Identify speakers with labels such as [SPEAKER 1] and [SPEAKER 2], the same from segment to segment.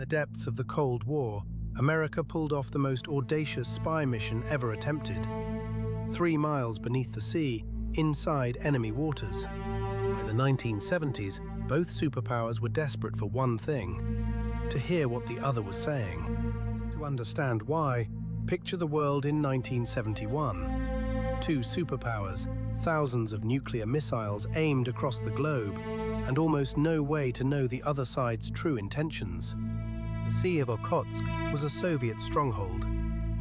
[SPEAKER 1] the depths of the Cold War, America pulled off the most audacious spy mission ever attempted. 3 miles beneath the sea, inside enemy waters. In the 1970s, both superpowers were desperate for one thing: to hear what the other was saying. To understand why, picture the world in 1971. 2 superpowers, thousands of nuclear missiles aimed across the globe, and almost no way to know the other side's true intentions. The Sea of Okhotsk was a Soviet stronghold,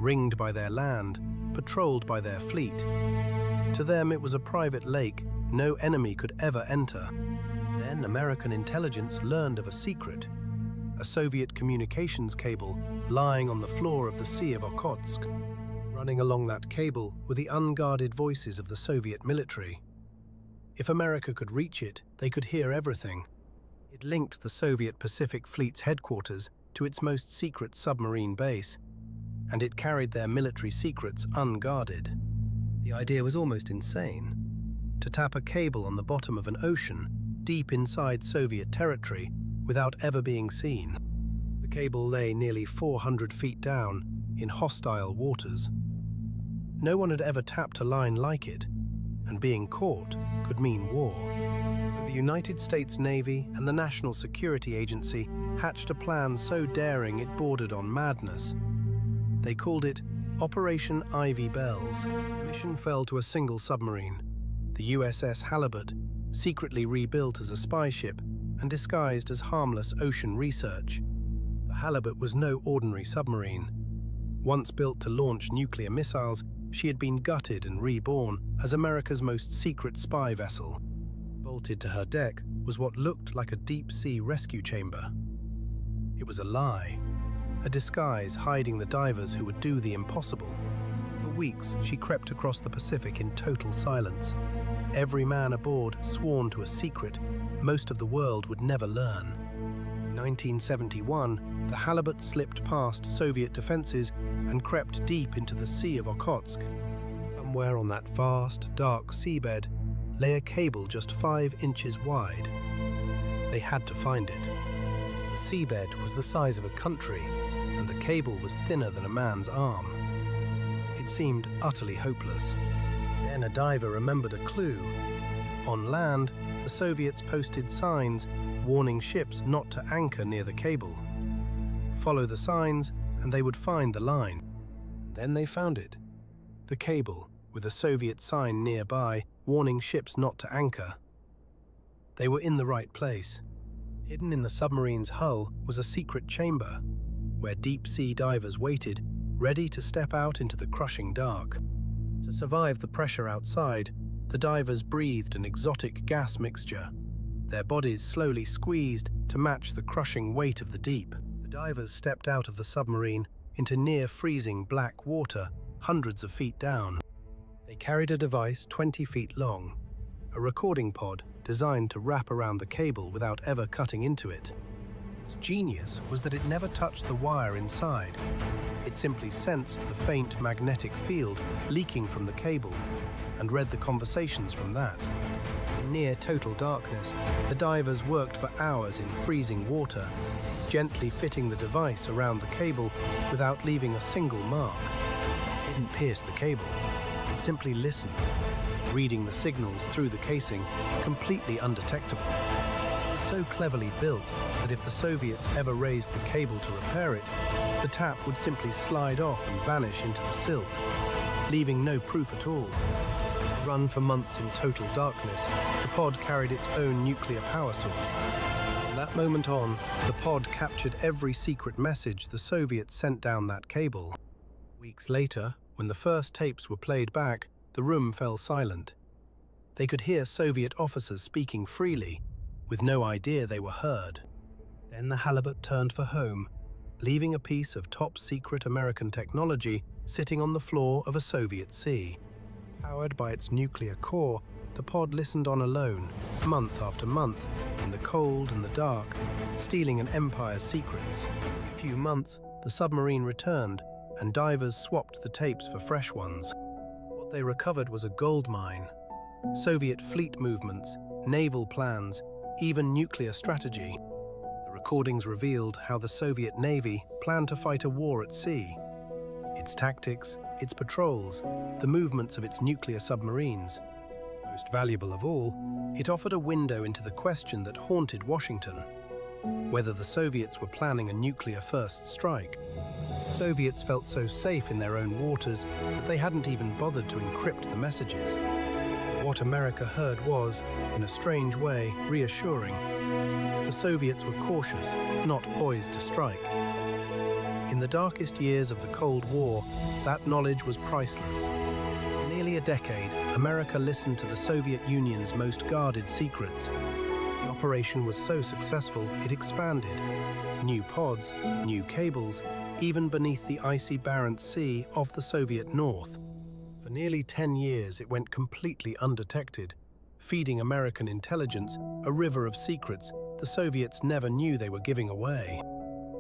[SPEAKER 1] ringed by their land, patrolled by their fleet. To them, it was a private lake no enemy could ever enter. Then American intelligence learned of a secret: a Soviet communications cable lying on the floor of the Sea of Okhotsk. Running along that cable were the unguarded voices of the Soviet military. If America could reach it, they could hear everything. It linked the Soviet Pacific Fleet's headquarters to its most secret submarine base, and it carried their military secrets unguarded. The idea was almost insane: to tap a cable on the bottom of an ocean, deep inside Soviet territory, without ever being seen. The cable lay nearly 400 feet down, in hostile waters. No one had ever tapped a line like it, and being caught could mean war. So the United States Navy and the National Security Agency hatched a plan so daring it bordered on madness. They called it Operation Ivy Bells. The mission fell to a single submarine, the USS Halibut, secretly rebuilt as a spy ship and disguised as harmless ocean research. The Halibut was no ordinary submarine. Once built to launch nuclear missiles, she had been gutted and reborn as America's most secret spy vessel. Bolted to her deck was what looked like a deep-sea rescue chamber. It was a lie, a disguise hiding the divers who would do the impossible. For weeks, she crept across the Pacific in total silence. Every man aboard sworn to a secret most of the world would never learn. In 1971, the Halibut slipped past Soviet defenses and crept deep into the Sea of Okhotsk. Somewhere on that vast, dark seabed lay a cable just 5 inches wide. They had to find it. The seabed was the size of a country, and the cable was thinner than a man's arm. It seemed utterly hopeless. Then a diver remembered a clue. On land, the Soviets posted signs warning ships not to anchor near the cable. Follow the signs, and they would find the line. Then they found it. The cable, with a Soviet sign nearby warning ships not to anchor. They were in the right place. Hidden in the submarine's hull was a secret chamber, where deep-sea divers waited, ready to step out into the crushing dark. To survive the pressure outside, the divers breathed an exotic gas mixture, their bodies slowly squeezed to match the crushing weight of the deep. The divers stepped out of the submarine into near-freezing black water, hundreds of feet down. They carried a device 20 feet long, a recording pod designed to wrap around the cable without ever cutting into it. Its genius was that it never touched the wire inside. It simply sensed the faint magnetic field leaking from the cable and read the conversations from that. In near total darkness, the divers worked for hours in freezing water, gently fitting the device around the cable without leaving a single mark. It didn't pierce the cable. It simply listened, reading the signals through the casing, completely undetectable. It was so cleverly built that if the Soviets ever raised the cable to repair it, the tap would simply slide off and vanish into the silt, leaving no proof at all. Run for months in total darkness, the pod carried its own nuclear power source. From that moment on, the pod captured every secret message the Soviets sent down that cable. Weeks later, when the first tapes were played back, the room fell silent. They could hear Soviet officers speaking freely, with no idea they were heard. Then the Halibut turned for home, leaving a piece of top-secret American technology sitting on the floor of a Soviet sea. Powered by its nuclear core, the pod listened on alone, month after month, in the cold and the dark, stealing an empire's secrets. In a few months, the submarine returned, and divers swapped the tapes for fresh ones. What they recovered was a gold mine. Soviet fleet movements, naval plans, even nuclear strategy. The recordings revealed how the Soviet Navy planned to fight a war at sea. Its tactics, its patrols, the movements of its nuclear submarines. Most valuable of all, it offered a window into the question that haunted Washington: whether the Soviets were planning a nuclear-first strike. Soviets felt so safe in their own waters that they hadn't even bothered to encrypt the messages. What America heard was, in a strange way, reassuring. The Soviets were cautious, not poised to strike. In the darkest years of the Cold War, that knowledge was priceless. For nearly a decade, America listened to the Soviet Union's most guarded secrets. The operation was so successful, it expanded. New pods, new cables, even beneath the icy Barents Sea off the Soviet north. For nearly 10 years, it went completely undetected, feeding American intelligence a river of secrets the Soviets never knew they were giving away.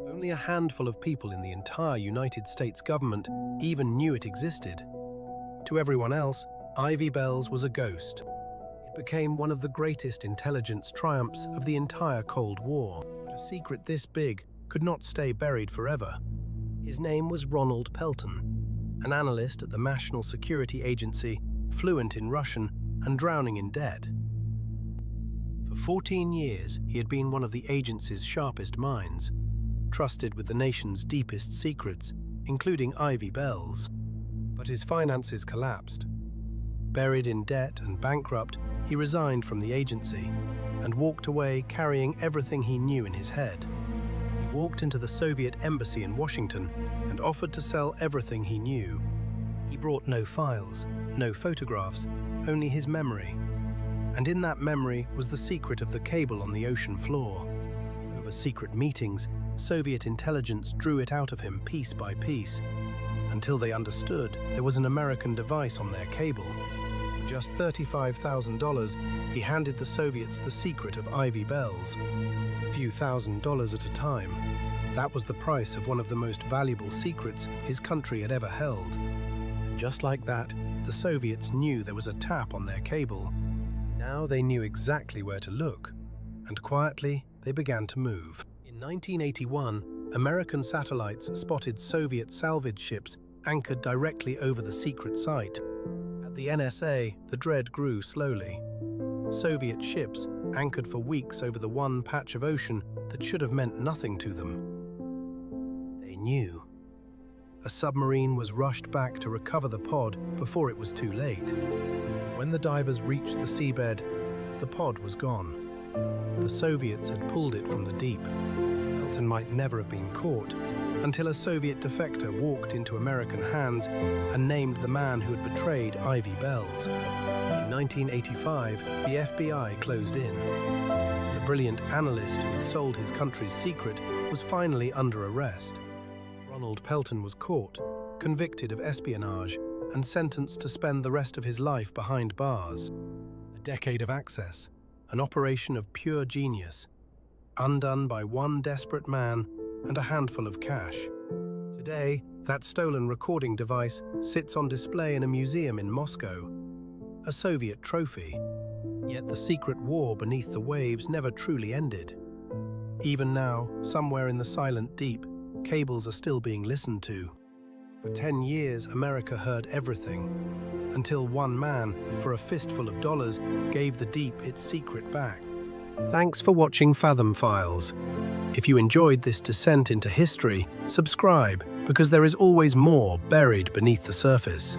[SPEAKER 1] Only a handful of people in the entire United States government even knew it existed. To everyone else, Ivy Bells was a ghost. It became one of the greatest intelligence triumphs of the entire Cold War. But a secret this big could not stay buried forever. His name was Ronald Pelton, an analyst at the National Security Agency, fluent in Russian and drowning in debt. For 14 years, he had been one of the agency's sharpest minds, trusted with the nation's deepest secrets, including Ivy Bells. But his finances collapsed. Buried in debt and bankrupt, he resigned from the agency and walked away carrying everything he knew in his head. He walked into the Soviet embassy in Washington and offered to sell everything he knew. He brought no files, no photographs, only his memory. And in that memory was the secret of the cable on the ocean floor. Over secret meetings, Soviet intelligence drew it out of him piece by piece, until they understood there was an American device on their cable. For just $35,000, he handed the Soviets the secret of Ivy Bells. A few $1,000s at a time. That was the price of one of the most valuable secrets his country had ever held. And just like that, the Soviets knew there was a tap on their cable. Now they knew exactly where to look, and quietly they began to move. In 1981, American satellites spotted Soviet salvage ships anchored directly over the secret site. At the NSA, the dread grew slowly. Soviet ships anchored for weeks over the one patch of ocean that should have meant nothing to them. They knew. A submarine was rushed back to recover the pod before it was too late. When the divers reached the seabed, the pod was gone. The Soviets had pulled it from the deep. Pelton might never have been caught until a Soviet defector walked into American hands and named the man who had betrayed Ivy Bells. In 1985, the FBI closed in. The brilliant analyst who had sold his country's secret was finally under arrest. Ronald Pelton was caught, convicted of espionage, and sentenced to spend the rest of his life behind bars. A decade of access, an operation of pure genius, undone by one desperate man and a handful of cash. Today, that stolen recording device sits on display in a museum in Moscow, a Soviet trophy. Yet the secret war beneath the waves never truly ended. Even now, somewhere in the silent deep, cables are still being listened to. For 10 years, America heard everything, until one man, for a fistful of dollars, gave the deep its secret back. Thanks for watching Fathom Files. If you enjoyed this descent into history, subscribe, because there is always more buried beneath the surface.